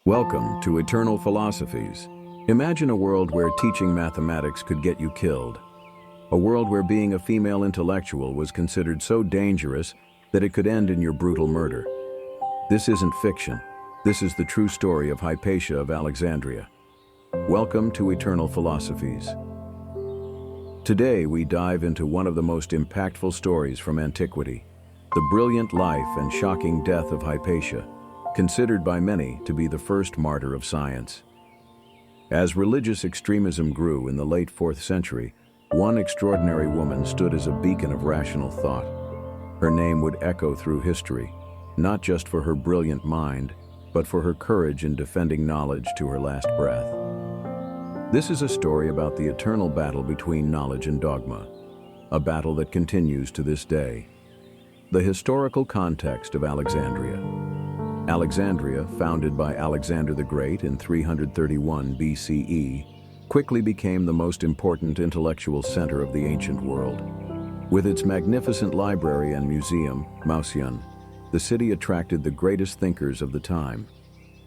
Welcome to Eternal Philosophies. Imagine a world where teaching mathematics could get you killed. A world where being a female intellectual was considered so dangerous that it could end in your brutal murder. This isn't fiction. This is the true story of Hypatia of Alexandria. Welcome to Eternal Philosophies. Today we dive into one of the most impactful stories from antiquity, the brilliant life and shocking death of Hypatia, considered by many to be the first martyr of science. As religious extremism grew in the late 4th century, one extraordinary woman stood as a beacon of rational thought. Her name would echo through history, not just for her brilliant mind, but for her courage in defending knowledge to her last breath. This is a story about the eternal battle between knowledge and dogma, a battle that continues to this day. The historical context of Alexandria. Alexandria, founded by Alexander the Great in 331 BCE, quickly became the most important intellectual center of the ancient world. With its magnificent library and museum, Museion, the city attracted the greatest thinkers of the time.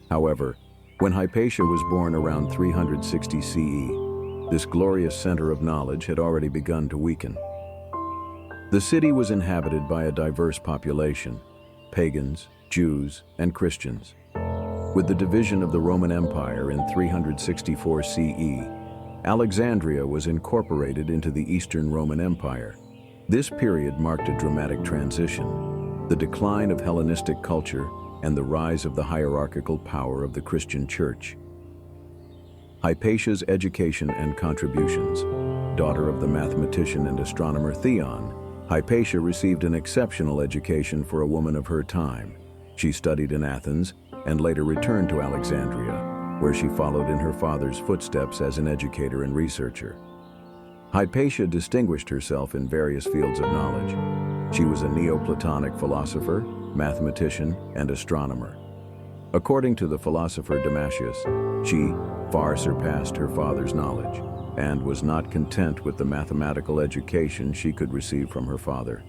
However, when Hypatia was born around 360 CE, this glorious center of knowledge had already begun to weaken. The city was inhabited by a diverse population, pagans, Jews, and Christians. With the division of the Roman Empire in 364 CE, Alexandria was incorporated into the Eastern Roman Empire. This period marked a dramatic transition, the decline of Hellenistic culture and the rise of the hierarchical power of the Christian Church. Hypatia's education and contributions. Daughter of the mathematician and astronomer Theon, Hypatia received an exceptional education for a woman of her time. She studied in Athens and later returned to Alexandria, where she followed in her father's footsteps as an educator and researcher. Hypatia distinguished herself in various fields of knowledge. She was a Neoplatonic philosopher, mathematician, and astronomer. According to the philosopher Damascius, she far surpassed her father's knowledge and was not content with the mathematical education she could receive from her father.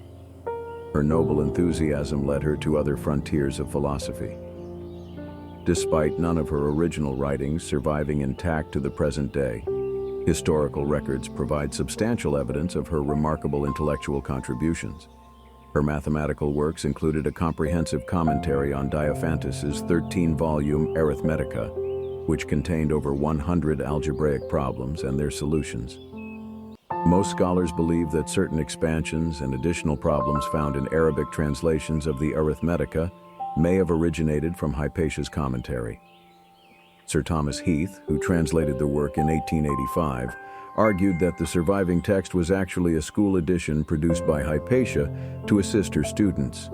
Her noble enthusiasm led her to other frontiers of philosophy. Despite none of her original writings surviving intact to the present day, historical records provide substantial evidence of her remarkable intellectual contributions. Her mathematical works included a comprehensive commentary on Diophantus's 13-volume Arithmetica, which contained over 100 algebraic problems and their solutions. Most scholars believe that certain expansions and additional problems found in Arabic translations of the Arithmetica may have originated from Hypatia's commentary. Sir Thomas Heath, who translated the work in 1885, argued that the surviving text was actually a school edition produced by Hypatia to assist her students.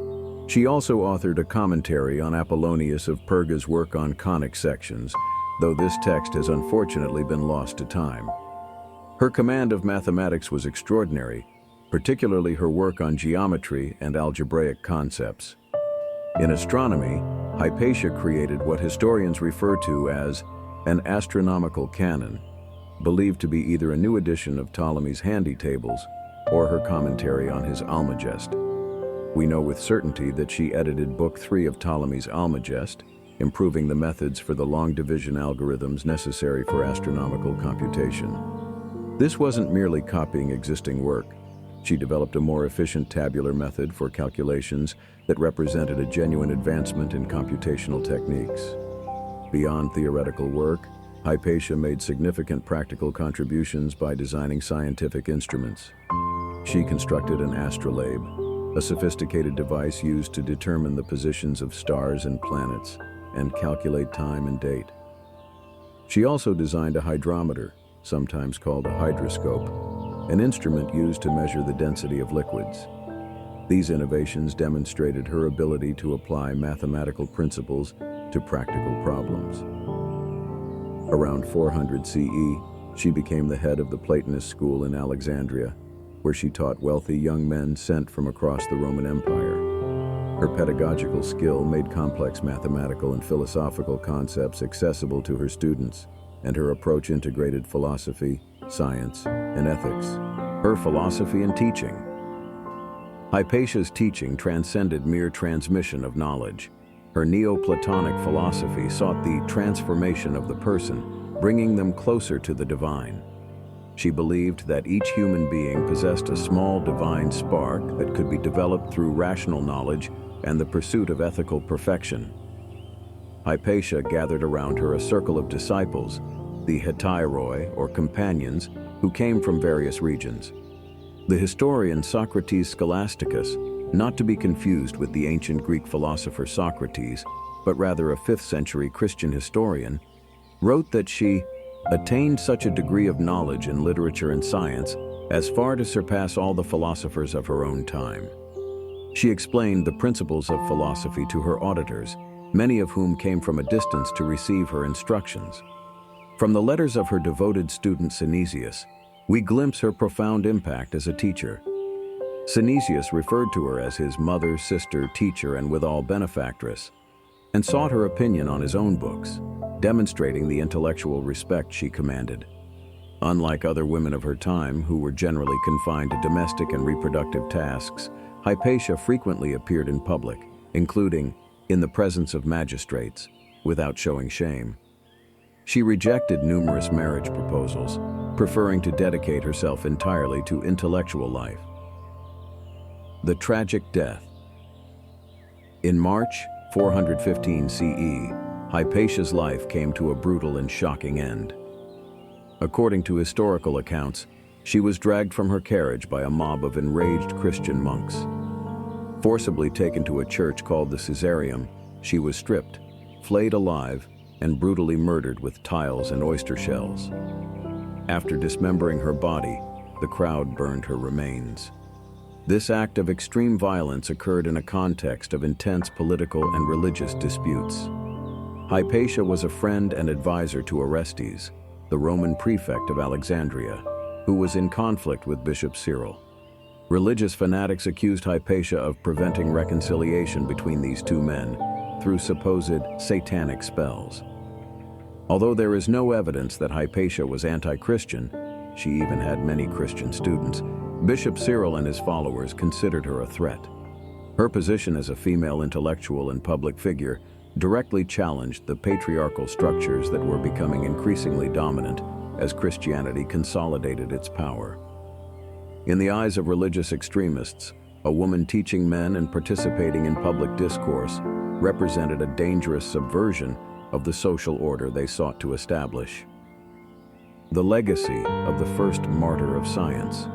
She also authored a commentary on Apollonius of Perga's work on conic sections, though this text has unfortunately been lost to time. Her command of mathematics was extraordinary, particularly her work on geometry and algebraic concepts. In astronomy, Hypatia created what historians refer to as an astronomical canon, believed to be either a new edition of Ptolemy's Handy Tables or her commentary on his Almagest. We know with certainty that she edited Book 3 of Ptolemy's Almagest, improving the methods for the long division algorithms necessary for astronomical computation. This wasn't merely copying existing work. She developed a more efficient tabular method for calculations that represented a genuine advancement in computational techniques. Beyond theoretical work, Hypatia made significant practical contributions by designing scientific instruments. She constructed an astrolabe, a sophisticated device used to determine the positions of stars and planets and calculate time and date. She also designed a hydrometer, sometimes called a hydroscope, an instrument used to measure the density of liquids. These innovations demonstrated her ability to apply mathematical principles to practical problems. Around 400 CE, she became the head of the Platonist school in Alexandria, where she taught wealthy young men sent from across the Roman Empire. Her pedagogical skill made complex mathematical and philosophical concepts accessible to her students, and her approach integrated philosophy, science, and ethics. Her philosophy and teaching. Hypatia's teaching transcended mere transmission of knowledge. Her Neoplatonic philosophy sought the transformation of the person, bringing them closer to the divine. She believed that each human being possessed a small divine spark that could be developed through rational knowledge and the pursuit of ethical perfection. Hypatia gathered around her a circle of disciples, the hetairoi, or companions, who came from various regions. The historian Socrates Scholasticus, not to be confused with the ancient Greek philosopher Socrates, but rather a 5th century Christian historian, wrote that she attained such a degree of knowledge in literature and science as far to surpass all the philosophers of her own time. She explained the principles of philosophy to her auditors, many of whom came from a distance to receive her instructions. From the letters of her devoted student Synesius, we glimpse her profound impact as a teacher. Synesius referred to her as his mother, sister, teacher, and withal benefactress, and sought her opinion on his own books, demonstrating the intellectual respect she commanded. Unlike other women of her time, who were generally confined to domestic and reproductive tasks, Hypatia frequently appeared in public, including in the presence of magistrates, without showing shame. She rejected numerous marriage proposals, preferring to dedicate herself entirely to intellectual life. The tragic death. In March 415 CE, Hypatia's life came to a brutal and shocking end. According to historical accounts, she was dragged from her carriage by a mob of enraged Christian monks. Forcibly taken to a church called the Caesareum, she was stripped, flayed alive, and brutally murdered with tiles and oyster shells. After dismembering her body, the crowd burned her remains. This act of extreme violence occurred in a context of intense political and religious disputes. Hypatia was a friend and advisor to Orestes, the Roman prefect of Alexandria, who was in conflict with Bishop Cyril. Religious fanatics accused Hypatia of preventing reconciliation between these two men through supposed satanic spells. Although there is no evidence that Hypatia was anti-Christian, she even had many Christian students, Bishop Cyril and his followers considered her a threat. Her position as a female intellectual and public figure directly challenged the patriarchal structures that were becoming increasingly dominant as Christianity consolidated its power. In the eyes of religious extremists, a woman teaching men and participating in public discourse represented a dangerous subversion of the social order they sought to establish. The legacy of the first martyr of science.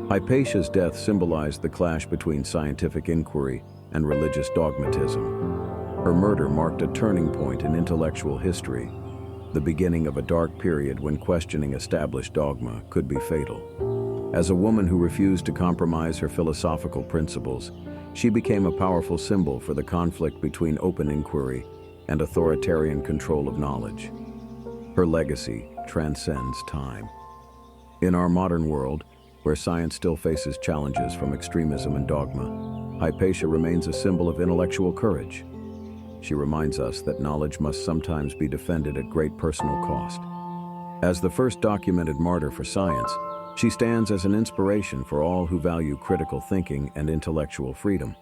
Hypatia's death symbolized the clash between scientific inquiry and religious dogmatism. Her murder marked a turning point in intellectual history, the beginning of a dark period when questioning established dogma could be fatal. As a woman who refused to compromise her philosophical principles, she became a powerful symbol for the conflict between open inquiry and authoritarian control of knowledge. Her legacy transcends time. In our modern world, where science still faces challenges from extremism and dogma, Hypatia remains a symbol of intellectual courage. She reminds us that knowledge must sometimes be defended at great personal cost. As the first documented martyr for science, she stands as an inspiration for all who value critical thinking and intellectual freedom.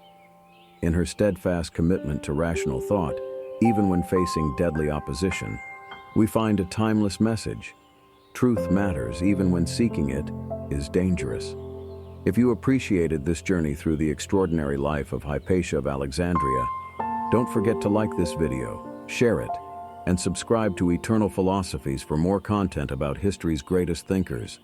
In her steadfast commitment to rational thought, even when facing deadly opposition, we find a timeless message. Truth matters even when seeking it is dangerous. If you appreciated this journey through the extraordinary life of Hypatia of Alexandria, don't forget to like this video, share it, and subscribe to Eternal Philosophies for more content about history's greatest thinkers.